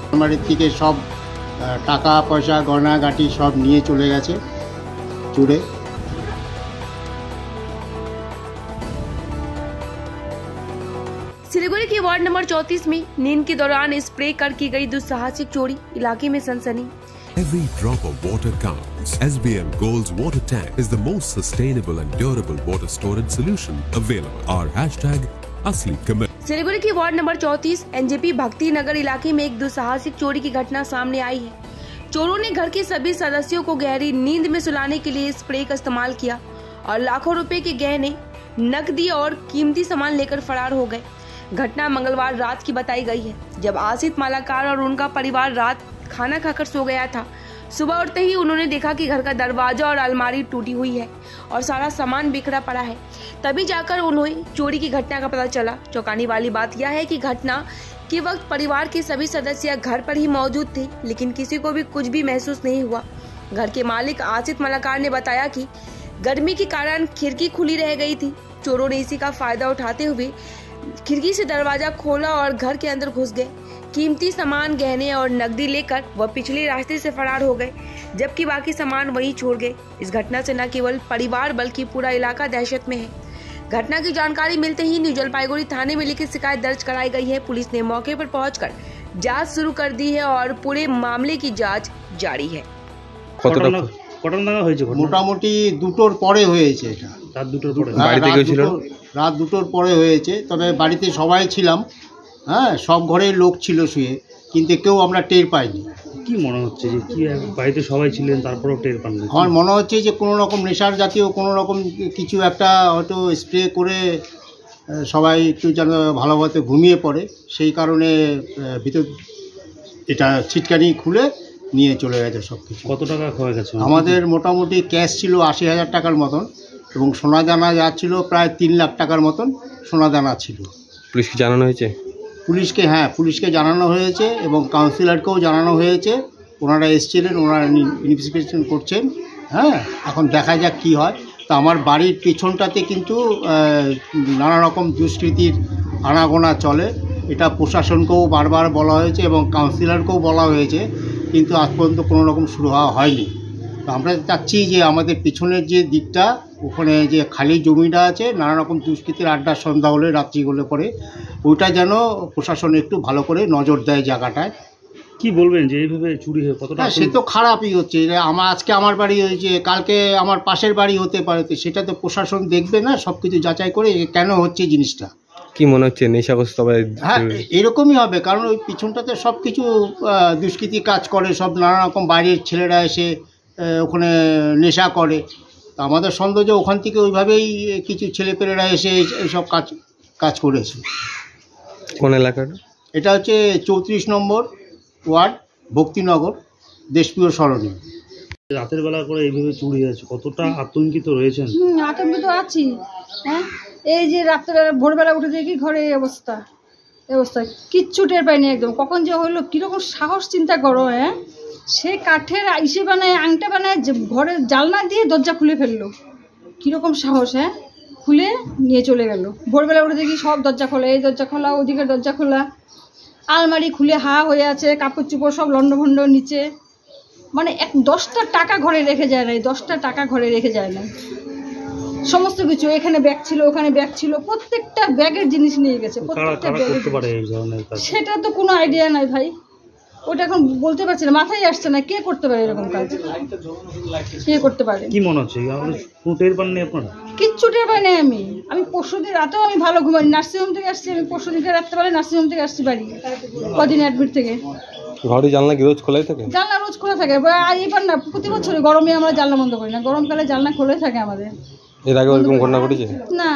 আলমারির থেকে সব টাকা পয়সা গয়নাগাটি সব নিয়ে চলে গেছে চুরে। सिलीगुड़ी के वार्ड नंबर 34 में नींद के दौरान स्प्रे कर की गई दुस्साहसिक चोरी, इलाके में सनसनी। Every drop of water counts. SBM Gold's water tank is the most sustainable and durable water storage solution available. Our hashtag असली कमेंट। सिलीगुड़ी के वार्ड नंबर 34 एनजेपी भक्ति नगर इलाके में एक दुस्साहसिक चोरी की घटना सामने आई है। चोरों ने घर के सभी सदस्यों को गहरी नींद में सुलाने के लिए स्प्रे का इस्तेमाल किया और लाखों रुपए के गहने, नकदी और कीमती सामान लेकर फरार हो गए। घटना मंगलवार रात की बताई गई है, जब आसित मालाकार और उनका परिवार रात खाना खाकर सो गया था। सुबह उठते ही उन्होंने देखा कि घर का दरवाजा और अलमारी टूटी हुई है और सारा सामान बिखरा पड़ा है। तभी जाकर उन्हें चोरी की घटना का पता चला। चौंकाने वाली बात यह है कि घटना के वक्त परिवार के सभी सदस्य घर पर ही मौजूद थे, लेकिन किसी को भी कुछ भी महसूस नहीं हुआ। घर के मालिक आसित मालाकार ने बताया कि गर्मी के कारण खिड़की खुली रह गई थी। चोरों ने इसी का फायदा उठाते हुए खिड़की से दरवाजा खोला और घर के अंदर घुस गए। कीमती सामान, गहने और नकदी लेकर वह पिछले रास्ते से फरार हो गए, जबकि बाकी सामान वहीं छोड़ गए। इस घटना से न केवल परिवार बल्कि पूरा इलाका दहशत में है। घटना की जानकारी मिलते ही न्यू जलपाईगुड़ी थाने में लिखित शिकायत दर्ज कराई गई है। पुलिस ने मौके पर पहुंचकर जांच शुरू कर दी है और पूरे मामले की जांच जारी है। মোটামুটি দুটোর পরে হয়েছে, এটা রাত দুটোর পরে হয়েছে। তবে বাড়িতে সবাই ছিলাম, হ্যাঁ, সব ঘরের লোক ছিল শুয়ে, কিন্তু কেউ আমরা টের পাইনি। কি মনে হচ্ছে যে কি বাড়িতে সবাই ছিলেন তারপরেও টের পাননি? আমার মনে হচ্ছে যে কোনো রকম নেশার জাতীয় কোনো রকম কিছু একটা হয়তো স্প্রে করে সবাই একটু যেন ভালোভাবে ঘুমিয়ে পড়ে, সেই কারণে ভিতর এটা ছিটকানি খুলে নিয়ে চলে গেছে সব কিছু। কত টাকা ক্ষয় গেছে? আমাদের মোটামুটি ক্যাশ ছিল ৮০,০০০ টাকার মতন এবং সোনাদানা যা ছিল প্রায় ৩ লাখ টাকার মতন সোনাদানা ছিল। পুলিশকে জানানো হয়েছে? পুলিশকে, হ্যাঁ, পুলিশকে জানানো হয়েছে এবং কাউন্সিলরকেও জানানো হয়েছে। ওনারা এসেছিলেন, ওনারা ইনভেস্টিগেশন করছেন। হ্যাঁ, এখন দেখা যাক কী হয়। তা আমার বাড়ির পেছনটাতে কিন্তু নানা রকম দুষ্কৃতির আনাগোনা চলে। এটা প্রশাসনকেও বারবার বলা হয়েছে এবং কাউন্সিলরকেও বলা হয়েছে, কিন্তু আজ পর্যন্ত কোনো রকম শুরু হয়নি। তো আমরা চাচ্ছি যে আমাদের পিছনের যে দিকটা, ওখানে যে খালি জমিটা আছে, নানা রকম দুষ্কৃতির আড্ডা সন্ধ্যা হলে, রাত্রি হলে পরে, ওইটা যেন প্রশাসন একটু ভালো করে নজর দেয় জায়গাটায়। কি বলবেন যে এইভাবে চুরি হয়ে কতটা? সে তো খারাপই হচ্ছে। আজকে আমার বাড়ি হয়েছে, কালকে আমার পাশের বাড়ি হতে পারে, তো সেটা তো প্রশাসন দেখবে না, সব কিছু যাচাই করে কেন হচ্ছে জিনিসটা। কি মনে হচ্ছে নেশাগ্রস্ত? হ্যাঁ, এরকমই হবে, কারণ ওই পিছনটাতে সব কিছু দুষ্কৃতি কাজ করে, সব নানা রকম বাইরের ছেলেরা এসে ওখানে নেশা করে। তো আমাদের সন্দেহ যে ওখান থেকে ওইভাবেই কিছু ছেলেপেলেরা এসে এইসব কাজ করেছে। কোন এলাকাটা এটা? হচ্ছে 34 নম্বর ওয়ার্ড, ভক্তিনগর, দেশপ্রিয় সরণি। রাতের বেলা করে এইভাবে চুরি হয়েছে, কতটা আতঙ্কিত রয়েছেন? আতঙ্কিত আছি। হ্যাঁ, এই যে রাত্রেবেলা ভোরবেলা উঠে দেখি ঘরে এই অবস্থা, কিচ্ছু টের পাইনি একদম। কখন যে হলো, কীরকম সাহস চিন্তা করো। হ্যাঁ, সে কাঠের আইসে বানায়, আংটা বানায়, ঘরের জানলা দিয়ে দরজা খুলে ফেললো। কীরকম সাহস! হ্যাঁ, খুলে নিয়ে চলে গেল। ভোরবেলা উঠে দেখি সব দরজা খোলা, এই দরজা খোলা, ওদিকের দরজা খোলা, আলমারি খুলে হা হয়ে আছে, কাপড় চোপড় সব লন্ডভন্ড নিচে। মানে 10টা টাকা ঘরে রেখে যায় নাই, 10টা টাকা ঘরে রেখে যায় না। সমস্ত কিছু, এখানে ব্যাগ ছিল, ওখানে ব্যাগ ছিল, প্রত্যেকটা ব্যাগের জিনিস নিয়ে গেছে। সেটা তো কোনো আইডিয়া নাই ভাই, ওটা এখন বলতে পারছি না, মাথায় আসছে না কে করতে পারে এরকম কাজ, কে করতে পারে। কি মনে হচ্ছে টের পাননি আপনারা? কিচ্ছু টের পাইনি আমি পরশুদিন রাতেও আমি ভালো ঘুমাইনি, নার্সিংহোম থেকে আসছি আমি, পরশুদিনকে রাত্রেবেলায় নার্সিংহোম থেকে আসছি বাড়ি, কদিন অ্যাডমিট থেকে। ঘরে জানলা কি রোজ খোলাই থাকে? জানলা রোজ খোলা থাকে, এবার না প্রতি বছরই গরমে আমরা জানলা বন্ধ করি না, গরমকালে জানলা খোলাই থাকে আমাদের। এর আগে ওরকম ঘটনা ঘটেছে? না।